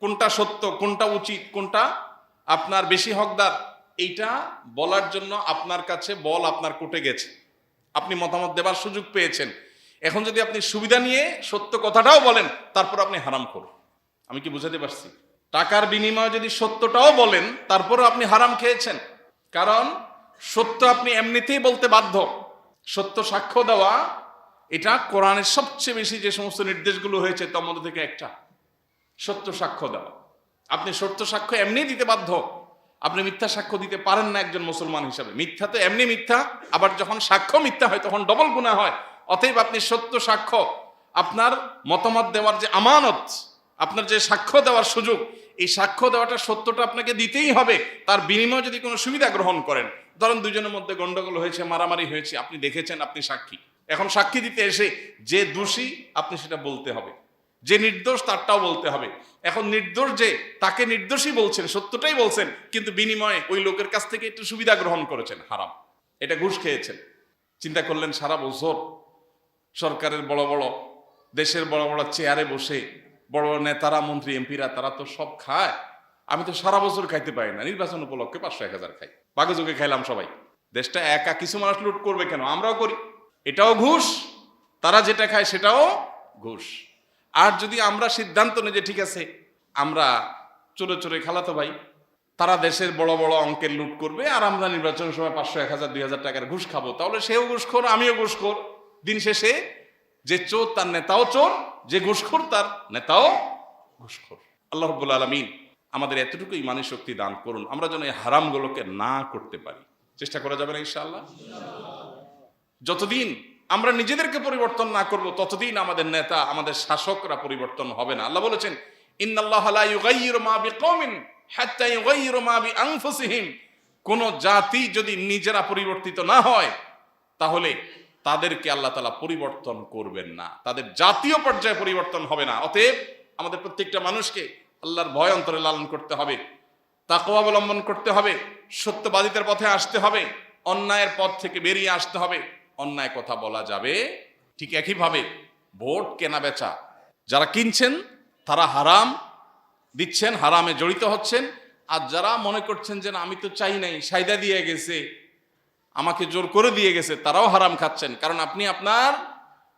[SPEAKER 1] কোনটা সত্য, কোনটা উচিত, কোনটা আপনার বেশি হকদার, এইটা বলার জন্য আপনার কাছে বল আপনার কোর্টে গেছে, আপনি মতামত দেবার সুযোগ পেয়েছেন। এখন যদি আপনি সুবিধা নিয়ে সত্য কথাটাও বলেন, তারপর আপনি হারাম করুন। আমি কি বুঝাতে পারছি? টাকার বিনিময়ে যদি সত্যটাও বলেন, তারপরও আপনি হারাম খেয়েছেন। কারণ সত্য আপনি এমনিতেই বলতে বাধ্য। সত্য সাক্ষ্য দেওয়া এটা কোরআনের সবচেয়ে বেশি যে সমস্ত নির্দেশগুলো হয়েছে তার মধ্যে থেকে একটা, সত্য সাক্ষ্য দেওয়া। আপনি সত্য সাক্ষ্য এমনি দিতে বাধ্য, আপনি মিথ্যা সাক্ষ্য দিতে পারেন না একজন মুসলমান হিসাবে। মিথ্যা তো এমনি মিথ্যা, আবার যখন সাক্ষ্য মিথ্যা হয় তখন ডবল গুনাহ হয়। অতএব আপনি সত্য সাক্ষ্য, আপনার মতামত দেওয়ার যে আমানত, আপনার যে সাক্ষ্য দেওয়ার সুযোগ, এই সাক্ষ্য দেওয়াটা সত্যটা আপনাকে দিতেই হবে। তার বিনিময়ে যদি কোনো সুবিধা গ্রহণ করেন, ধরেন দুজনের মধ্যে গন্ডগোল হয়েছে, মারামারি হয়েছে, আপনি দেখেছেন, আপনি সাক্ষী। এখন সাক্ষী দিতে এসে যে দোষী আপনি সেটা বলতে হবে, যে নির্দোষ তারটাও বলতে হবে। এখন নির্দোষ যে, তাকে নির্দোষই বলছেন, সত্যটাই বলছেন, কিন্তু বিনিময়ে ওই লোকের কাছ থেকে একটু সুবিধা গ্রহণ করেছেন, হারাম, এটা ঘুষ খেয়েছেন। চিন্তা করলেন সারা বছর সরকারের বড় বড়, দেশের বড় বড় চেয়ারে বসে বড় বড় নেতারা, মন্ত্রী, এমপিরা, তারা তো সব খায়, আমি তো সারা বছর খাইতে পারি না, নির্বাচন উপলক্ষে 500-1000 খাই, বাঘে যোগে খাইলাম সবাই। দেশটা একা কিছু মানুষ লুট করবে কেন? আমরাও করি, এটাও ঘুষ। তারা যেটা খায় সেটাও ঘুষ। আর যদি আমরা সিদ্ধান্ত নিই যে ঠিক আছে আমরা চোরে চোরে খালাতো ভাই, তারা দেশের বড় বড় অঙ্কের লুট করবে আর আমরা নির্বাচনের সময় 500, 1000, 2000 টাকার ঘুষ খাবো, তাহলে সেও ঘুষখোর, আমিও ঘুষখোর। দিন শেষে যে চোর তার নেতাও চোর, যে ঘুষখোর তার নেতাও ঘুষখোর। আল্লাহ রাব্বুল আলামিন আমাদের এতটুকু ইমানি শক্তি দান করুন, আমরা যেন এই হারামগুলোকে না করতে পারি। চেষ্টা করা যাবে না ইনশাআল্লাহ? যতদিন আমরা নিজেদেরকে পরিবর্তন না করব, ততদিন আমাদের নেতা, আমাদের শাসকরা পরিবর্তন হবে না। আল্লাহ বলেছেন, ইন্নাল্লাহা লা ইউগাইয়িরু মা বিকওমিন হাত্তা ইউগাইয়িরু মা বিআনফুসিহিম। কোন জাতি যদি নিজেরা পরিবর্তিত না হয়, তাহলে তাদেরকে আল্লাহ তাআলা পরিবর্তন করবেন না, তাদের জাতীয় পর্যায়ে পরিবর্তন হবে না। অতএব আমাদের প্রত্যেকটা মানুষকে আল্লাহর ভয় অন্তরে লালন করতে হবে, তাকওয়া অবলম্বন করতে হবে, সত্যবাদিতার পথে আসতে হবে, অন্যায়ের পথ থেকে বেরিয়ে আসতে হবে। অন্যায় কথা বলা যাবে। ঠিক একইভাবে ভোট কেনা বেচা, যারা কিনছেন তারা হারাম দিচ্ছেন, হারামে জড়িত হচ্ছেন। আর যারা মনে করছেন যে না আমি তো চাই নাই, সাইদা দিয়ে গেছে, আমাকে জোর করে দিয়ে গেছে, তারাও হারাম খাচ্ছেন। কারণ আপনি আপনার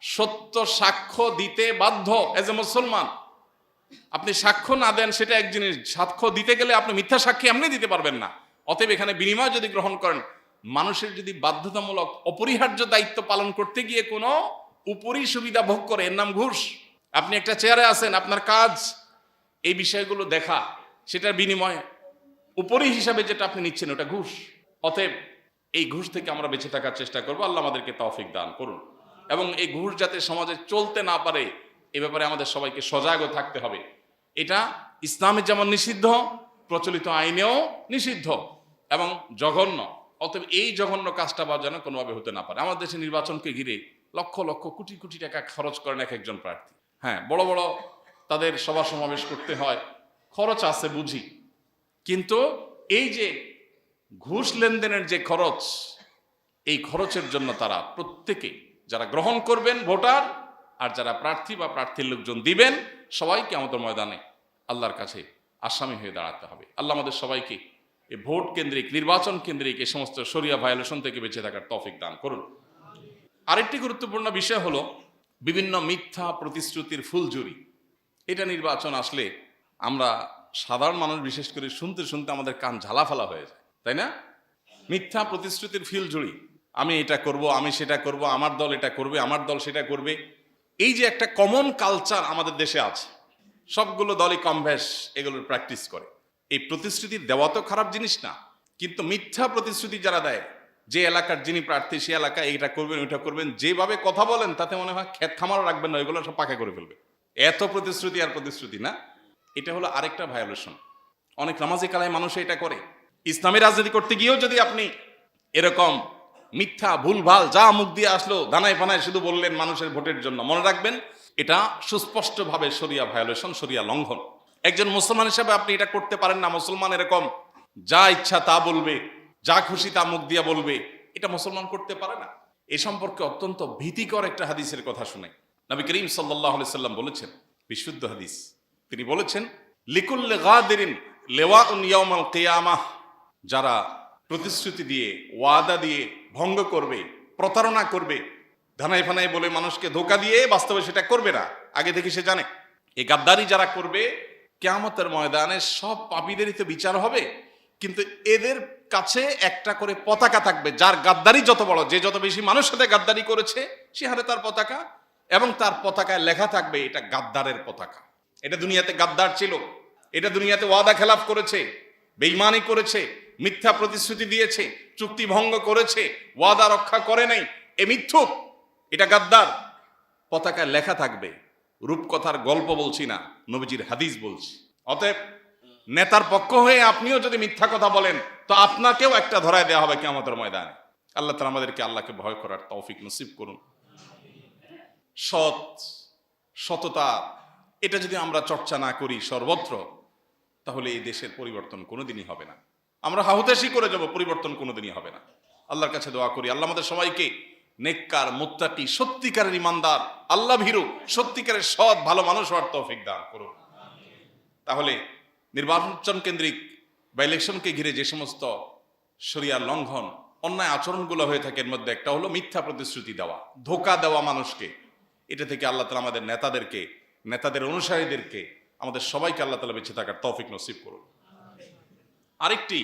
[SPEAKER 1] সত্য সাক্ষ্য দিতে বাধ্য এজ এ মুসলমান। আপনি সাক্ষ্য না দেন সেটা এক জিনিস, সাক্ষ্য দিতে গেলে আপনি মিথ্যা সাক্ষী এমনি দিতে পারবেন না। অতএব এখানে বিনিময় যদি গ্রহণ করেন, মানুষের যদি বাধ্যতামূলক অপরিহার্য দায়িত্ব পালন করতে গিয়ে কোনো উপরি সুবিধা ভোগ করে, এর নাম ঘুষ। আপনি একটা চেয়ারে আছেন, আপনার কাজ এই বিষয়গুলো দেখা, সেটার বিনিময়ে উপরি হিসাবে যেটা আপনি নিচ্ছেন ওটা ঘুষ। অতএব এই ঘুষ থেকে আমরা বেঁচে থাকার চেষ্টা করব। আল্লাহ আমাদেরকে তৌফিক দান করুন। এবং এই ঘুষ যাতে সমাজে চলতে না পারে, এ ব্যাপারে আমাদের সবাইকে সজাগও থাকতে হবে। এটা ইসলামে যেমন নিষিদ্ধ, প্রচলিত আইনেও নিষিদ্ধ এবং জঘন্য। অতএব এই জঘন্য কাজটা বা যেন কোনোভাবে হতে না পারে। আমাদের দেশে নির্বাচনকে ঘিরে লক্ষ লক্ষ কোটি কোটি টাকা খরচ করেন এক একজন প্রার্থী। হ্যাঁ, বড় বড় তাদের সভা সমাবেশ করতে হয়, খরচ আছে বুঝি, কিন্তু এই যে ঘুষ লেনদেনের যে খরচ, এই খরচের জন্য তারা প্রত্যেকে, যারা গ্রহণ করবেন ভোটার আর যারা প্রার্থী বা প্রার্থীর লোকজন দিবেন, সবাইকে আমাদের ময়দানে আল্লাহর কাছে আসামি হয়ে দাঁড়াতে হবে। আল্লাহ আমাদের সবাইকে এই ভোট কেন্দ্রিক, নির্বাচন কেন্দ্রিক এই সমস্ত শরিয়া ভায়োলেশন থেকে বেঁচে থাকার তৌফিক দান করুন। আরেকটি গুরুত্বপূর্ণ বিষয় হলো বিভিন্ন মিথ্যা প্রতিশ্রুতির ফুলঝুরি। এটা নির্বাচন আসলে আমরা সাধারণ মানুষ বিশেষ করে শুনতে শুনতে আমাদের কান ঝালাফালা হয়ে যায়, তাই না? মিথ্যা প্রতিশ্রুতির ফুলঝুরি, আমি এটা করব, আমি সেটা করব, আমার দল এটা করবে, আমার দল সেটা করবে। এই যে একটা কমন কালচার আমাদের দেশে আছে, সবগুলো দলই কম বেশ এগুলোর প্র্যাকটিস করে। এই প্রতিশ্রুতি দেওয়া তো খারাপ জিনিস না, কিন্তু মিথ্যা প্রতিশ্রুতি যারা দেয়, যে এলাকার যিনি প্রার্থী সে এলাকায় এটা করবেন ওইটা করবেন, যেভাবে কথা বলেন তাতে মনে হয় ক্ষেত খামারও রাখবেন না, ওইগুলো সব পাকা করে ফেলবে। এত প্রতিশ্রুতি আর প্রতিশ্রুতি না, এটা হলো আরেকটা ভায়োলেশন। অনেক নামাজি কালায় মানুষ এটা করে। ইসলামী রাজনীতি করতে গিয়েও যদি আপনি এরকম মিথ্যা ভুলভাল যা মুখ দিয়ে আসলো দানায় পানায় শুধু বললেন মানুষের ভোটের জন্য, মনে রাখবেন এটা সুস্পষ্টভাবে শরিয়া ভায়োলেশন, শরিয়া লঙ্ঘন। একজন মুসলমান হিসেবে আপনি এটা করতে পারেন না। মুসলমান এরকম যা ইচ্ছা তা বলবে, যা খুশি তা মুখ দিয়ে বলবে, এটা মুসলমান করতে পারে না। এ সম্পর্কে অত্যন্ত ভীতিকর একটা হাদিসের কথা শুনে নবী করিম সাল্লাল্লাহু আলাইহি সাল্লাম বলেছেন, বিশুদ্ধ হাদিস, তিনি বলেছেন, লিকুল্লি গাদিরিন লিওয়াউন ইয়াউমাল কিয়ামাহ। যারা প্রতিশ্রুতি দিয়ে, ওয়াদা দিয়ে ভঙ্গ করবে, প্রতারণা করবে, ধানাই ফানাই বলে মানুষকে ধোঁকা দিয়ে বাস্তবে সেটা করবে না, আগে থেকে সে জানে, এই গাদ্দারি যারা করবে কিয়ামতের ময়দানে সব পাপীদেরই তো বিচার হবে, কিন্তু এদের কাছে একটা করে পতাকা থাকবে, যার গাদ্দারি যত বড়, যে যত বেশি মানুষের সাথে গাদ্দারি করেছে সে হারে তার পতাকা, এবং তার পতাকায় লেখা থাকবে এটা গাদ্দারের পতাকা। এটা দুনিয়াতে গাদ্দার ছিল, এটা দুনিয়াতে ওয়াদা খেলাফ করেছে, বেঈমানি করেছে, মিথ্যা প্রতিশ্রুতি দিয়েছে, চুক্তি ভঙ্গ করেছে, ওয়াদা রক্ষা করে নাই, এ মিথ্যুক, এটা গাদ্দার। পতাকায় লেখা থাকবে। রূপকথার গল্প বলছি না, নবীজির হাদিস বলছি। অতএব নেতার পক্ষ হয়ে আপনিও যদি মিথ্যা কথা বলেন তো আপনাকেও একটা ধরায় দেওয়া হবে কিয়ামতের ময়দানে। আল্লাহ তাআলা আমাদেরকে আল্লাহকে ভয় করার তৌফিক নসিব করুন। সততা এটা যদি আমরা চর্চা না করি সর্বত্র, তাহলে এই দেশের পরিবর্তন কোনোদিনই হবে না। আমরা হাহুতাশি করে যাব, পরিবর্তন কোনোদিনই হবে না। আল্লাহর কাছে দোয়া করি আল্লাহ আমাদের সবাইকে নেককার, মুত্তাকি, সত্যিকারের ইমানদার, আল্লাহ ভীরু, সত্যিকারের সৎ ভালো মানুষ হওয়ার তৌফিক দান করুন। তাহলে নির্বাচন কেন্দ্রিক বা ইলেকশনকে ঘিরে যে সমস্ত শরিয়ার লঙ্ঘন, অন্যায় আচরণগুলো হয়ে থাকে, এর মধ্যে একটা হলো মিথ্যা প্রতিশ্রুতি দেওয়া, ধোঁকা দেওয়া মানুষকে। এটা থেকে আল্লাহ তাআলা আমাদের নেতাদেরকে, নেতাদের অনুসারীদেরকে, আমাদের সবাইকে আল্লাহ তাআলা বেঁচে থাকার তৌফিক নসিব করুন। আরেকটি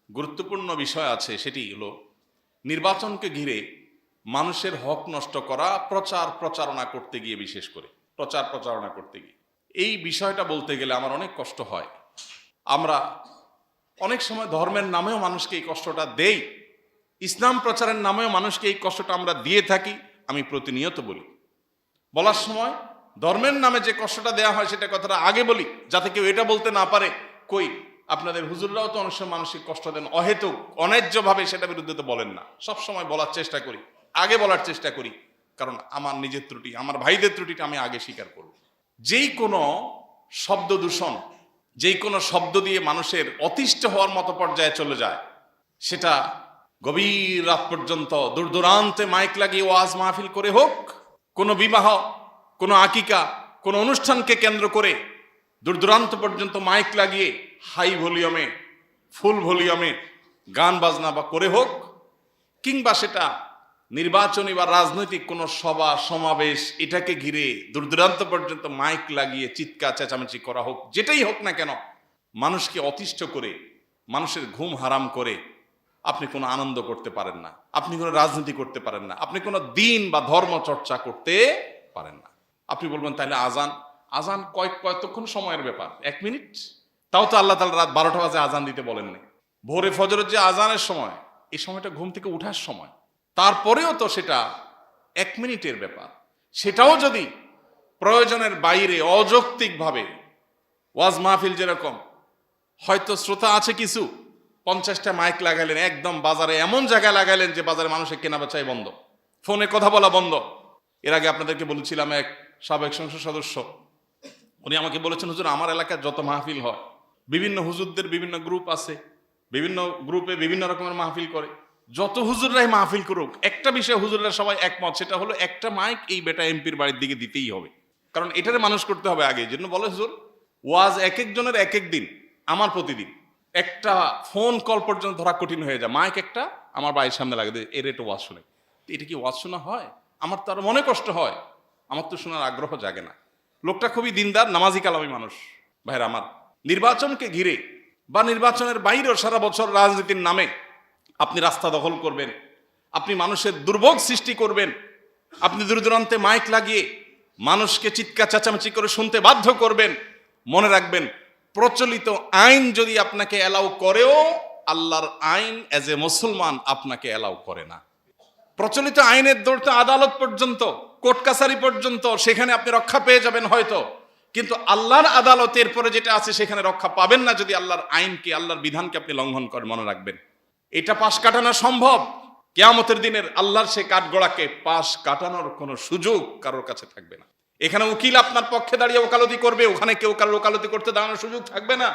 [SPEAKER 1] গুরুত্বপূর্ণ বিষয় আছে, সেটি হলো নির্বাচনকে ঘিরে মানুষের হক নষ্ট করা, প্রচারণা করতে গিয়ে, বিশেষ করে প্রচারণা করতে গিয়ে। এই বিষয়টা বলতে গেলে আমার অনেক কষ্ট হয়। আমরা অনেক সময় ধর্মের নামেও মানুষকে এই কষ্টটা দেই, ইসলাম প্রচারের নামেও মানুষকে এই কষ্টটা আমরা দিয়ে থাকি। আমি প্রতিনিয়ত বলি, বলার সময় ধর্মের নামে যে কষ্টটা দেওয়া হয় সেটা কথাটা আগে বলি, যাতে কেউ এটা বলতে না পারে কই আপনাদের হুজুররাও তো অনেক সময় মানসিক কষ্ট দেন অহেতুক, অন্যায্যভাবে, সেটা বিরুদ্ধে তো বলেন না। সব সময় বলার চেষ্টা করি, আগে বলার চেষ্টা করি, কারণ আমার নিজের ত্রুটি, আমার ভাইদের ত্রুটিটা আমি আগে স্বীকার করব। যেই কোনো শব্দ দূষণ, যেই কোনো শব্দ দিয়ে মানুষের অতিষ্ঠ হওয়ার মতো পর্যায়ে চলে যায়, সেটা গভীর রাত পর্যন্ত দূর দূরান্তে মাইক লাগিয়ে ওয়াজ মাহফিল করে হোক, কোনো বিবাহ, কোনো আকিকা, কোনো অনুষ্ঠানকে কেন্দ্র করে দূর দূরান্ত পর্যন্ত মাইক লাগিয়ে হাই ভলিউমে, ফুল ভলিউমে গান বাজনা বা করে হোক, কিংবা সেটা নির্বাচনী বা রাজনৈতিক কোনো সভা সমাবেশ, এটাকে ঘিরে দূর দূরান্ত পর্যন্ত মাইক লাগিয়ে চিৎকার চেঁচামেচি করা হোক, যেটাই হোক না কেন, মানুষকে অতিষ্ঠ করে, মানুষের ঘুম হারাম করে আপনি কোনো আনন্দ করতে পারেন না, আপনি কোনো রাজনীতি করতে পারেন না, আপনি কোনো দিন বা ধর্ম চর্চা করতে পারেন না। আপনি বলবেন তাহলে আজান কতক্ষণ সময়ের ব্যাপার, 1 মিনিট? তাও তো আল্লাহ তাআলা রাত 12টা বাজে আজান দিতে বলেননি। ভোরে ফজরের যে আজানের সময়, এই সময়টা ঘুম থেকে উঠার সময়, তারপরেও তো সেটা 1 মিনিটের ব্যাপার। সেটাও যদি প্রয়োজনের বাইরে অযৌক্তিকভাবে ওয়াজ মাহফিল, যেরকম হয়তো শ্রোতা আছে কিছু, 50টা মাইক লাগাইলেন, একদম বাজারে এমন জায়গায় লাগাইলেন যে বাজারে মানুষের কেনা বেচাই বন্ধ, ফোনে কথা বলা বন্ধ। এর আগে আপনাদেরকে বলেছিলাম, এক সাবেক সংসদ সদস্য, উনি আমাকে বলেছেন, হুজুর আমার এলাকায় যত মাহফিল হয়, বিভিন্ন হুজুরদের বিভিন্ন গ্রুপ আছে, বিভিন্ন গ্রুপে বিভিন্ন রকমের মাহফিল করে, যত হুজুররাই মাহফিল করুক, একটা বিষয়ে হুজুররা সবাই একমত, সেটা হলো একটা মাইক এই বেটা এমপির বাড়ির দিকে দিতেই হবে, কারণ এটারে মানুষ করতে হবে আগে। এই জন্য বলে হুজুর, ওয়াজ এক একজনের এক এক দিন, আমার প্রতিদিন একটা ফোন কল পর্যন্ত ধরা কঠিন হয়ে যায়, মাইক একটা আমার বাড়ির সামনে লাগে, এর একটু ওয়াজ শুনে। এটা কি ওয়াজ শোনা হয়? আমার তো আরো মনে কষ্ট হয়, আমার তো শোনার আগ্রহ জাগে না। লোকটা খুবই দিনদার, নামাজি কালামি মানুষ। ভাইরা আমার, নির্বাচনকে ঘিরে বা নির্বাচনের বাইরেও সারা বছর রাজনীতির নামে আপনি রাস্তা দখল করবেন, আপনি মানুষের দুর্ভোগ সৃষ্টি করবেন, আপনি দূর দূরান্তে মাইক লাগিয়ে মানুষকে চিৎকার চেঁচামেচি করে শুনতে বাধ্য করবেন। মনে রাখবেন, প্রচলিত আইন যদি আপনাকে অ্যালাউ করেও, আল্লাহর আইন এজ এ মুসলমান আপনাকে অ্যালাউ করে না। প্রচলিত আইনের দৌড়তে আদালত পর্যন্ত, কোর্ট কাছারি পর্যন্ত, সেখানে আপনি রক্ষা পেয়ে যাবেন হয়তো, কিন্তু আল্লাহর আদালতের পরে যেটা আছে সেখানে রক্ষা পাবেন না যদি আল্লাহর আইনকে, আল্লাহর বিধানকে আপনি লঙ্ঘন করেন। মনে রাখবেন, এটা পাশ কাটানো সম্ভব, কিয়ামতের দিনের আল্লাহর সে কাঠগড়াকে পাশ কাটানোর কোনো সুযোগ কারোর কাছে থাকবে না। এখানে উকিল আপনার পক্ষে দাঁড়িয়ে ওকালতি করবে, ওখানে কেউ কারোর ওকালতি করতে দাঁড়ানোর সুযোগ থাকবে না।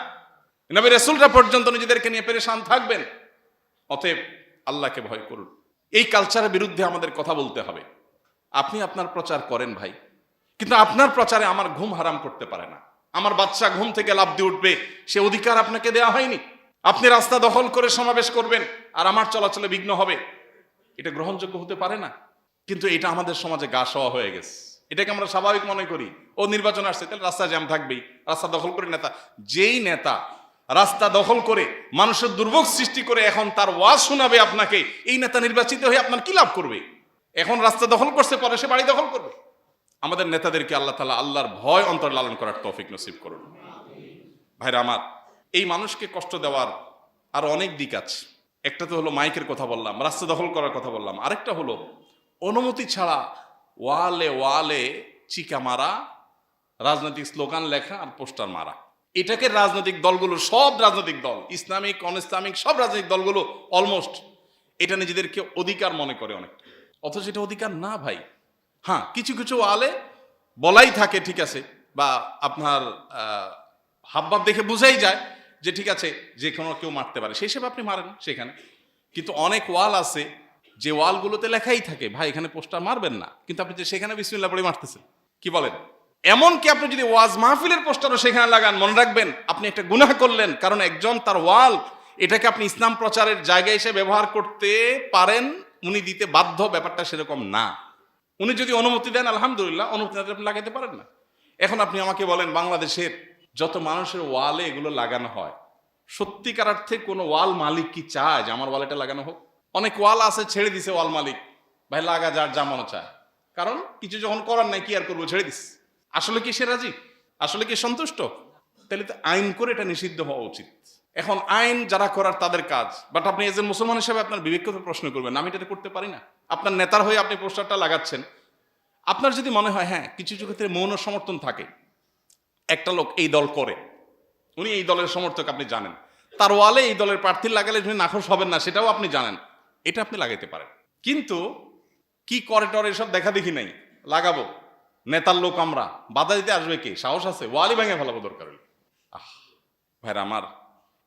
[SPEAKER 1] নবী রাসূলরা পর্যন্ত নিজেদেরকে নিয়ে পেরেশান থাকবেন। অতএব আল্লাহকে ভয় করুন। এই কালচারের বিরুদ্ধে আমাদের কথা বলতে হবে। আপনি আপনার প্রচার করেন ভাই, কিন্তু আপনার প্রচারে আমার ঘুম হারাম করতে পারে না। আমার বাচ্চা ঘুম থেকে লাফ দিয়ে উঠবে, সে অধিকার আপনাকে দেওয়া হয়নি। আপনি রাস্তা দখল করে সমাবেশ করবেন আর আমার চলাচলে বিঘ্ন হবে, এটা গ্রহণযোগ্য হতে পারে না। কিন্তু এটা আমাদের সমাজে গা সওয়া হয়ে গেছে, এটাকে আমরা স্বাভাবিক মনে করি। ও নির্বাচন আসছে, তাহলে রাস্তা জ্যাম থাকবেই, রাস্তা দখল করে নেতা। যেই নেতা রাস্তা দখল করে মানুষের দুর্ভোগ সৃষ্টি করে এখন তার ওয়াজ শোনাবে আপনাকে, এই নেতা নির্বাচিত হয়ে আপনার কি লাভ করবে? এখন রাস্তা দখল করছে, পরে সে বাড়ি দখল করবে। আমাদের নেতাদেরকে আল্লাহ তাআলা আল্লাহর ভয় অন্তর লালন করার তৌফিক নসিব করুন। ভাইরা আমার, এই মানুষকে কষ্ট দেওয়ার আরো অনেক দিক আছে। একটা তো হলো মাইকের কথা বললাম, রাস্তা দখল করার কথা বললাম, আরেকটা হলো অনুমতি ছাড়া ওয়ালে ওয়ালে চিকা মারা, রাজনৈতিক স্লোগান লেখা আর পোস্টার মারা। এটাকে রাজনৈতিক দলগুলো, সব রাজনৈতিক দল, ইসলামিক অন ইসলামিক সব রাজনৈতিক দলগুলো অলমোস্ট এটা নিজেদেরকে অধিকার মনে করে অনেক, অথচ এটা অধিকার না ভাই। হ্যাঁ, কিছু কিছু ওয়ালে বলাই থাকে, ঠিক আছে, বা আপনার হাবভাব দেখে বোঝাই যায় যে ঠিক আছে যে কোনো কেউ মারতে পারে, সেই হিসেবে আপনি মারেন সেখানে। কিন্তু অনেক ওয়াল আছে যে ওয়ালগুলোতে লেখাই থাকে ভাই এখানে পোস্টার মারবেন না, কিন্তু আপনি যে সেখানে বিসমিল্লাহ পড়ে মারতেছেন, কি বলেন? এমনকি আপনি যদি ওয়াজ মাহফিলের পোস্টারও সেখানে লাগান, মনে রাখবেন আপনি একটা গুনাহ করলেন, কারণ একজন তার ওয়াল এটাকে আপনি ইসলাম প্রচারের জায়গা হিসেবে ব্যবহার করতে পারেন, উনি দিতে বাধ্য, ব্যাপারটা সেরকম না। উনি যদি অনুমতি দেন আলহামদুলিল্লাহ, অনুমতি না দিলে আপনি লাগাইতে পারেন না। এখন আপনি আমাকে বলেন বাংলাদেশের যত মানুষের ওয়ালে এগুলো লাগানো হয়, সত্যিকার অর্থে কোনো ওয়াল মালিক কি চায় যে আমার ওয়াল এটা লাগানো হোক? অনেক ওয়াল আছে ছেড়ে দিছে ওয়াল মালিক, ভাই লাগা যার যা মনে চায়, কারণ কিছু যখন করার নাই কি আর করবো, ছেড়ে দিস। আসলে কি সে রাজি? আসলে কি সন্তুষ্ট? তাহলে তো আইন করে এটা নিষিদ্ধ হওয়া উচিত। এখন আইন যারা করার তাদের কাজ, বাট আপনি একজন মুসলমান হিসেবে আপনার বিবেককে প্রশ্ন করবেন, আমি এটা করতে পারি না। আপনার নেতার হয়ে আপনি পোস্টারটা লাগাচ্ছেন, আপনার যদি মনে হয় হ্যাঁ কিছু কিছু ক্ষেত্রে মৌন সমর্থন থাকে, একটা লোক এই দল করে, উনি এই দলের সমর্থক, আপনি জানেন তার ওয়ালে এই দলের প্রার্থী লাগালে উনি নাখোশ হবেন না, সেটাও আপনি জানেন, এটা আপনি লাগাইতে পারেন। কিন্তু কি করে টরে এসব দেখা দেখি নাই, লাগাবো, নেতার লোক আমরা, বাধা দিতে আসবে কে? সাহস আছে? ওয়ালি ভেঙে ফেলাবো দরকার হলে। ভাইরা আমার,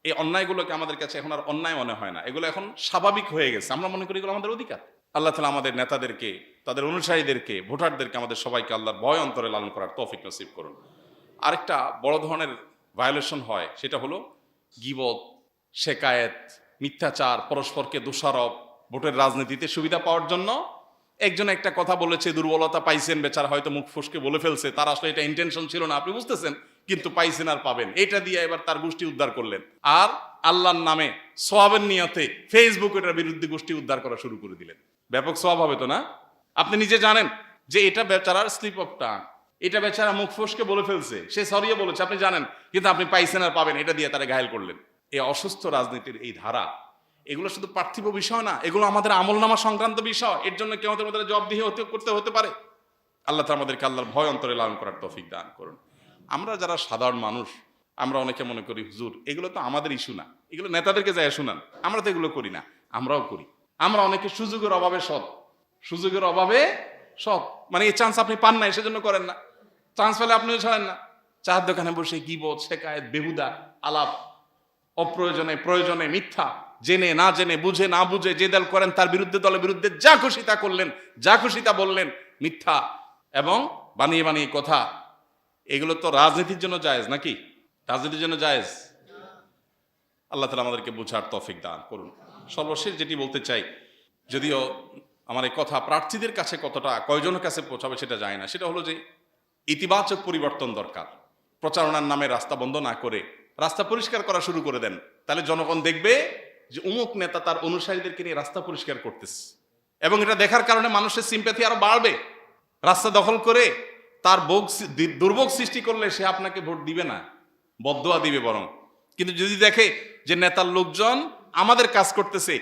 [SPEAKER 1] এই অন্যায়গুলোকে আমাদের কাছে এখন আর অন্যায় মনে হয় না, এগুলো এখন স্বাভাবিক হয়ে গেছে। আমরা মনে করি এগুলো আমাদের অধিকার। আল্লাহ তাআলা আমাদের নেতাদেরকে, তাদের অনুসারীদেরকে, ভোটারদেরকে, আমাদের সবাইকে আল্লাহর ভয় অন্তরে লালন করার তৌফিক নসিব করুন। আরেকটা বড় ধরনের ভায়োলেশন হয়, সেটা হলো গীবত, শেকায়েত, মিথ্যাচার, পরস্পরকে দোষারোপ। ভোটের রাজনীতিতে সুবিধা পাওয়ার জন্য একজন একটা কথা বলেছে, দুর্বলতা পাইছেন, বেচারা হয়তো মুখ ফসকে বলে ফেলছে, তার আসলে এটা ইন্টেনশন ছিল না, আপনি বুঝতেছেন, কিন্তু পাইছেন আর পাবেন, এটা দিয়ে এবার তার গোষ্ঠী উদ্ধার করলেন। আর আল্লাহর নামে সওয়াবের নিয়তে ফেসবুক এটার বিরুদ্ধে গোষ্ঠী উদ্ধার করা শুরু করে দিলেন। ব্যাপক সওয়াব হবে তো না? আপনি নিজে জানেন যে এটা বেচারার স্লিপ অফ টাং, এটা বেচারা মুখ ফসকে বলে ফেলছে, সে সরিয়ে বলেছে, আপনি জানেন, কিন্তু আপনি পাইছেন আর পাবেন, এটা দিয়ে তারা ঘায়েল করলেন। এই অসুস্থ রাজনীতির এই ধারা, এগুলো শুধু পার্থিব বিষয় না, এগুলো আমাদের আমলনামা সংক্রান্ত বিষয়। এর জন্য কেউ আমাদের জবাবদিহি করতে পারে। আল্লাহ তাআলা আমাদেরকে আল্লাহর ভয় অন্তরে লালন করার তৌফিক দান করুন। আমরা যারা সাধারণ মানুষ, আমরা অনেকে মনে করি হুজুর এগুলো তো আমাদের ইস্যু না, এগুলো নেতাদেরকে যায় শুনান, আমরা তো এগুলো করি না। আমরাও করি। আমরা অনেকে সুযোগের অভাবে সৎ, সুযোগের অভাবে সৎ, মানে এই চান্স আপনি পান না সেজন্য করেন না, চান্স পেলে আপনিও ছাড়েন না। চায়ের দোকানে বসে গীবত, শেকায়েত, বেহুদা আলাপ, অপ্রয়োজনে প্রয়োজনে মিথ্যা, জেনে না জেনে, বুঝে না বুঝে যে দল করেন তার বিরুদ্ধে, দলের বিরুদ্ধে যা খুশি তা করলেন, যা খুশি তা বললেন, মিথ্যা এবং বানিয়ে বানিয়ে কথা। এগুলো তো রাজনীতির জন্য জায়েজ নাকি? রাজনীতির জন্য জায়েজ? আল্লাহ তাআলা আমাদেরকে বুঝার তৌফিক দান করুন। সর্বশেষ যেটি বলতে চাই, যদিও আমার এই কথা প্রার্থীদের কাছে কতটা কয়জনের কাছে পৌঁছাবে সেটা যায় না, সেটা হলো যে ইতিবাচক পরিবর্তন দরকার। প্রচারণার নামে রাস্তা বন্ধ না করে রাস্তা পরিষ্কার করা শুরু করে দেন, তাহলে জনগণ দেখবে যে অমুক নেতা তার অনুসারীদেরকে নিয়ে রাস্তা পরিষ্কার করতেছে, এবং এটা দেখার কারণে মানুষের সিম্প্যাথি আরো বাড়বে। রাস্তা দখল করে তার দুর্ভোগ সৃষ্টি করলে সে আপনাকে ভোট দিবে না, বদদুয়া দিবে বরং। কিন্তু যদি দেখে যে নেতার লোকজন আমাদের কাজ করতেছে,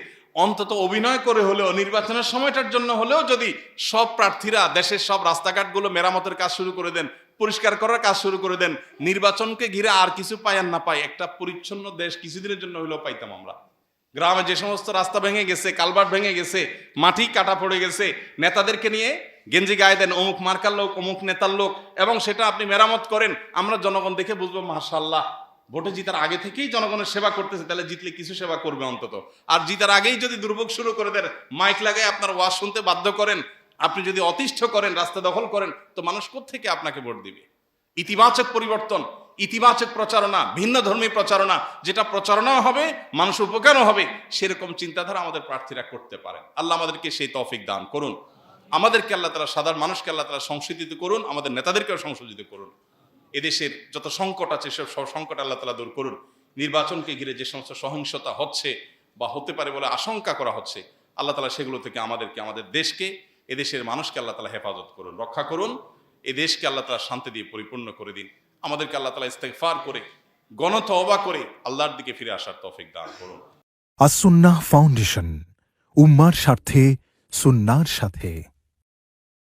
[SPEAKER 1] অন্তত অভিনয় করে হলেও নির্বাচনের সময়টার জন্য হলেও যদি সব প্রার্থীরা দেশের সব রাস্তাঘাটগুলো মেরামতের কাজ শুরু করে দেন, পরিষ্কার করার কাজ শুরু করে দেন, নির্বাচনকে ঘিরে আর কিছু পাই আর না পাই, একটা পরিচ্ছন্ন দেশ কিছুদিনের জন্য হলেও পাইতাম আমরা। গ্রামে যে সমস্ত রাস্তা ভেঙে গেছে, কালভার্ট ভেঙে গেছে, মাটি কাটা পড়ে গেছে, নেতাদেরকে নিয়ে গেঞ্জি গায়ে দেন অমুক মার্কার লোক, অমুক নেতার লোক, এবং সেটা আপনি মেরামত করেন, আমরা জনগণ দেখে বুঝবো মাশাআল্লাহ ভোটে জিতার আগে থেকেই জনগণের সেবা করতেছে, তাহলে জিতলে কিছু সেবা করবে অন্তত। আর জিতার আগেই যদি দুর্ভোগ শুরু করে দেন, মাইক লাগায় আপনার ওয়াজ শুনতে বাধ্য করেন, আপনি যদি অতিষ্ঠ করেন, রাস্তা দখল করেন, তো মানুষ কোত্থেকে আপনাকে ভোট দিবে? ইতিবাচক পরিবর্তন, ইতিবাচক প্রচারণা, ভিন্ন ধর্মী প্রচারণা, যেটা প্রচারণাও হবে, মানুষ উপকারও হবে, সেরকম চিন্তাধারা আমাদের প্রার্থীরা করতে পারেন। আল্লাহ আমাদেরকে সেই তৌফিক দান করুন। আমাদেরকে আল্লাহ তাআলা, সাধারণ মানুষকে আল্লাহ তাআলা সংশোধিত করুন, আমাদের নেতাদেরকেও সংশোধিত করুন। এদেশের যত সংকট আছে সব সংকট আল্লাহ তাআলা দূর করুন। নির্বাচনকে ঘিরে যে সমস্ত সহিংসতা হচ্ছে বা হতে পারে বলে আশঙ্কা করা হচ্ছে, আল্লাহ তাআলা সেগুলো থেকে আমাদেরকে, আমাদের দেশকে, এদেশের মানুষকে আল্লাহ তাআলা হেফাজত করুন, রক্ষা করুন। এই দেশকে আল্লাহ তাআলা শান্তি দিয়ে পরিপূর্ণ করে দিন। আমাদেরকে আল্লাহ তাআলা ইস্তেগফার করে, গণতওবা করে আল্লাহর দিকে ফিরে আসার তৌফিক দান করুন।
[SPEAKER 2] আস-সুন্নাহ ফাউন্ডেশন, উম্মার স্বার্থে সুন্নাহর সাথে।